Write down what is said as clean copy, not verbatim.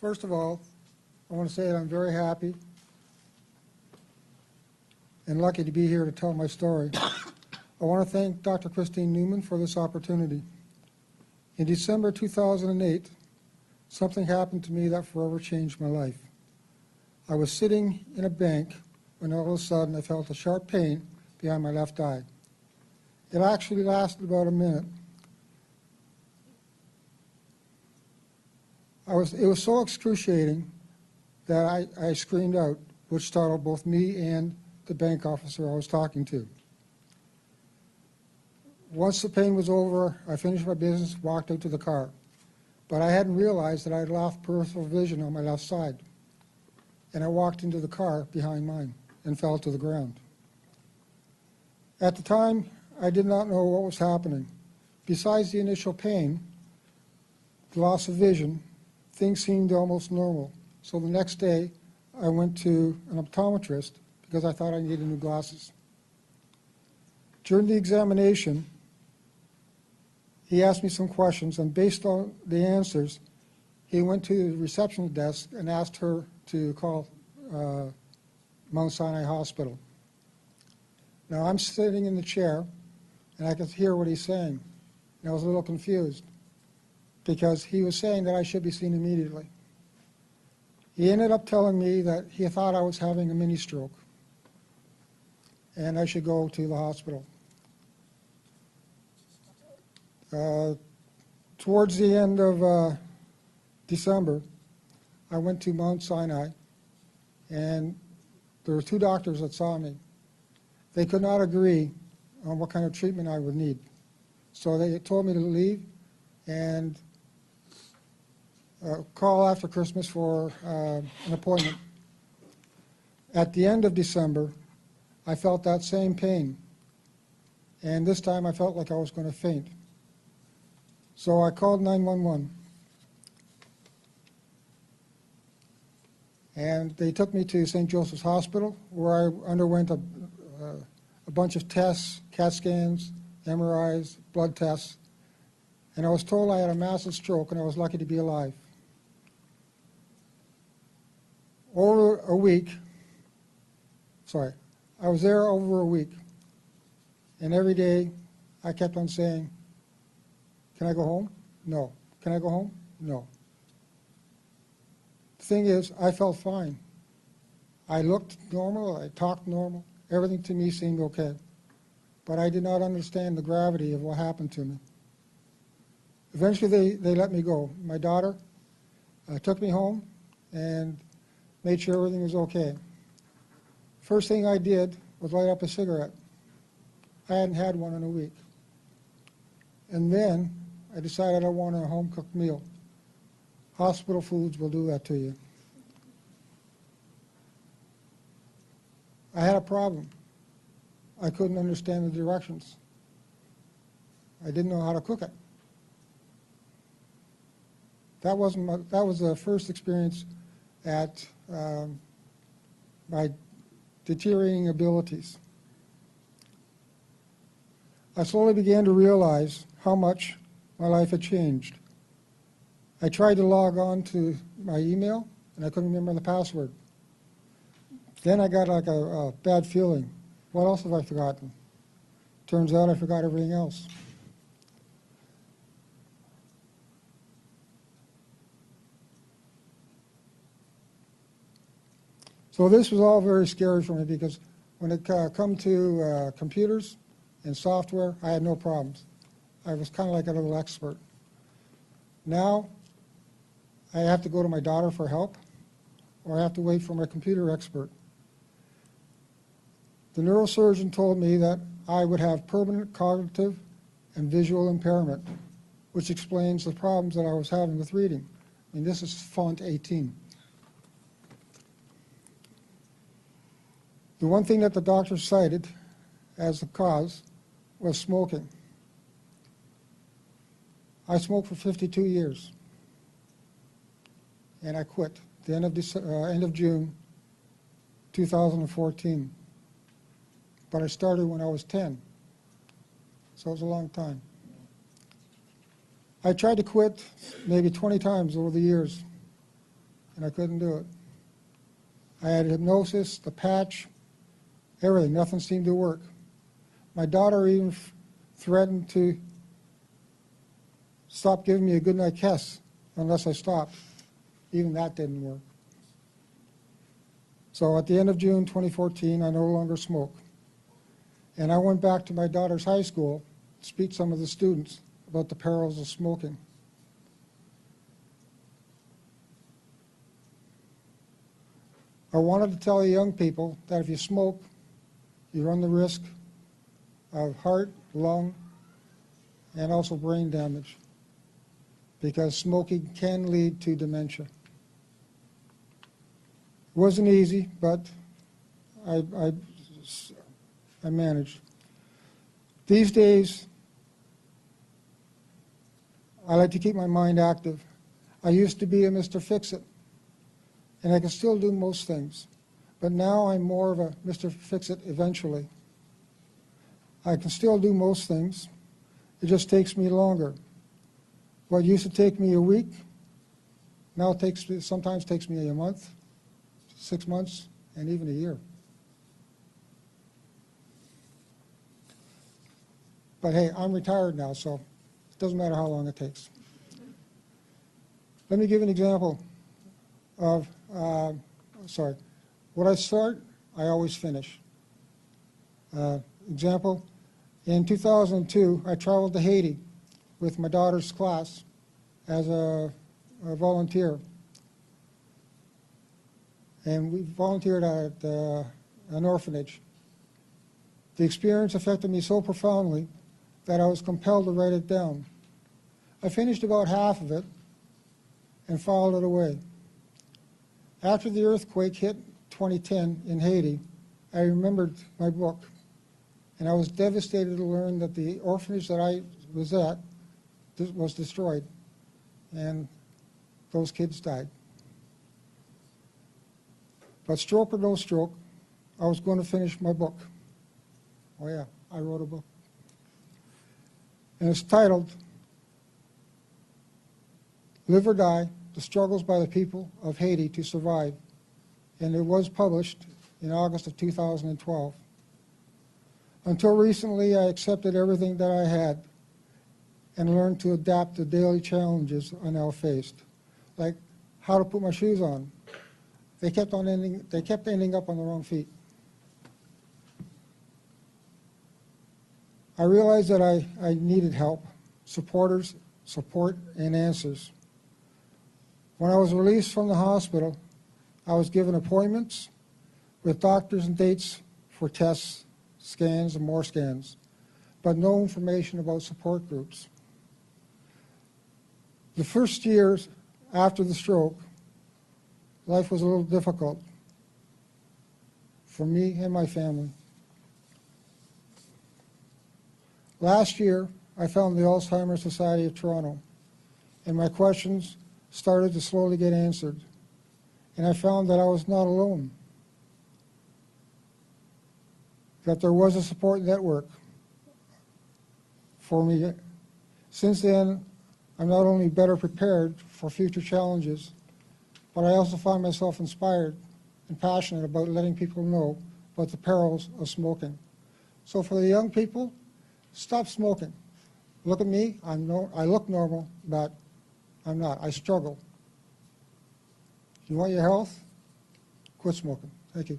First of all, I want to say that I'm very happy and lucky to be here to tell my story. I want to thank Dr. Christine Newman for this opportunity. In December 2008, something happened to me that forever changed my life. I was sitting in a bank when all of a sudden I felt a sharp pain behind my left eye. It actually lasted about a minute. It was so excruciating that I screamed out, which startled both me and the bank officer I was talking to. Once the pain was over, I finished my business, walked out to the car. But I hadn't realized that I had lost peripheral vision on my left side. And I walked into the car behind mine and fell to the ground. At the time, I did not know what was happening. Besides the initial pain, the loss of vision, things seemed almost normal. So the next day, I went to an optometrist because I thought I needed new glasses. During the examination, he asked me some questions, and based on the answers, he went to the reception desk and asked her to call Mount Sinai Hospital. Now, I'm sitting in the chair, and I could hear what he's saying. And I was a little confused because he was saying that I should be seen immediately. He ended up telling me that he thought I was having a mini stroke and I should go to the hospital. Towards the end of December, I went to Mount Sinai, and there were two doctors that saw me. They could not agree on what kind of treatment I would need. So they told me to leave and call after Christmas for an appointment. At the end of December, I felt that same pain, and this time I felt like I was going to faint. So I called 911, and they took me to St. Joseph's Hospital, where I underwent a bunch of tests, CAT scans, MRIs, blood tests, and I was told I had a massive stroke and I was lucky to be alive. Over a week, I was there over a week, and every day I kept on saying, "Can I go home? No. Can I go home? No." The thing is, I felt fine. I looked normal, I talked normal, everything to me seemed okay. But I did not understand the gravity of what happened to me. Eventually they let me go. My daughter took me home and made sure everything was okay. First thing I did was light up a cigarette. I hadn't had one in a week. And then I decided I wanted a home-cooked meal. Hospital foods will do that to you. I had a problem. I couldn't understand the directions. I didn't know how to cook it. That was the first experience at my deteriorating abilities. I slowly began to realize how much my life had changed. I tried to log on to my email, and I couldn't remember the password. Then I got like a bad feeling. What else have I forgotten? Turns out I forgot everything else. So this was all very scary for me because when it come to computers and software, I had no problems. I was kind of like a little expert. Now, I have to go to my daughter for help, or I have to wait for my computer expert. The neurosurgeon told me that I would have permanent cognitive and visual impairment, which explains the problems that I was having with reading. I mean, this is font 18. The one thing that the doctor cited as the cause was smoking. I smoked for 52 years, and I quit at the end of June 2014. But I started when I was 10, so it was a long time. I tried to quit maybe 20 times over the years, and I couldn't do it. I had hypnosis, the patch, everything. Nothing seemed to work. My daughter even threatened to stop giving me a goodnight kiss unless I stopped. Even that didn't work. So at the end of June 2014, I no longer smoke. And I went back to my daughter's high school to speak to some of the students about the perils of smoking. I wanted to tell the young people that if you smoke, you run the risk of heart, lung, and also brain damage, because smoking can lead to dementia. It wasn't easy, but I managed. These days, I like to keep my mind active. I used to be a Mr. Fix-It, and I can still do most things, but now I'm more of a Mr. Fix-It eventually. I can still do most things. It just takes me longer. What used to take me a week now sometimes takes me a month, 6 months, and even a year. But hey, I'm retired now, so it doesn't matter how long it takes. Let me give an example of, what I start, I always finish. Example, in 2002, I traveled to Haiti with my daughter's class as a volunteer. And we volunteered at an orphanage. The experience affected me so profoundly that I was compelled to write it down. I finished about half of it and filed it away. After the earthquake hit 2010 in Haiti, I remembered my book, and I was devastated to learn that the orphanage that I was at was destroyed, and those kids died. But stroke or no stroke, I was going to finish my book. Oh yeah, I wrote a book. And it's titled, Live or Die, The Struggles by the People of Haiti to Survive. And it was published in August of 2012. Until recently, I accepted everything that I had and learned to adapt to daily challenges I now faced, like how to put my shoes on. They kept ending up on the wrong feet. I realized that I needed help, support, and answers. When I was released from the hospital, I was given appointments with doctors and dates for tests, scans, and more scans, but no information about support groups. The first years after the stroke, life was a little difficult for me and my family. Last year, I found the Alzheimer Society of Toronto, and my questions started to slowly get answered, and I found that I was not alone, that there was a support network for me. Since then, I'm not only better prepared for future challenges, but I also find myself inspired and passionate about letting people know about the perils of smoking. So for the young people, stop smoking. Look at me, I look normal, but I'm not. I struggle. If you want your health, quit smoking. Thank you.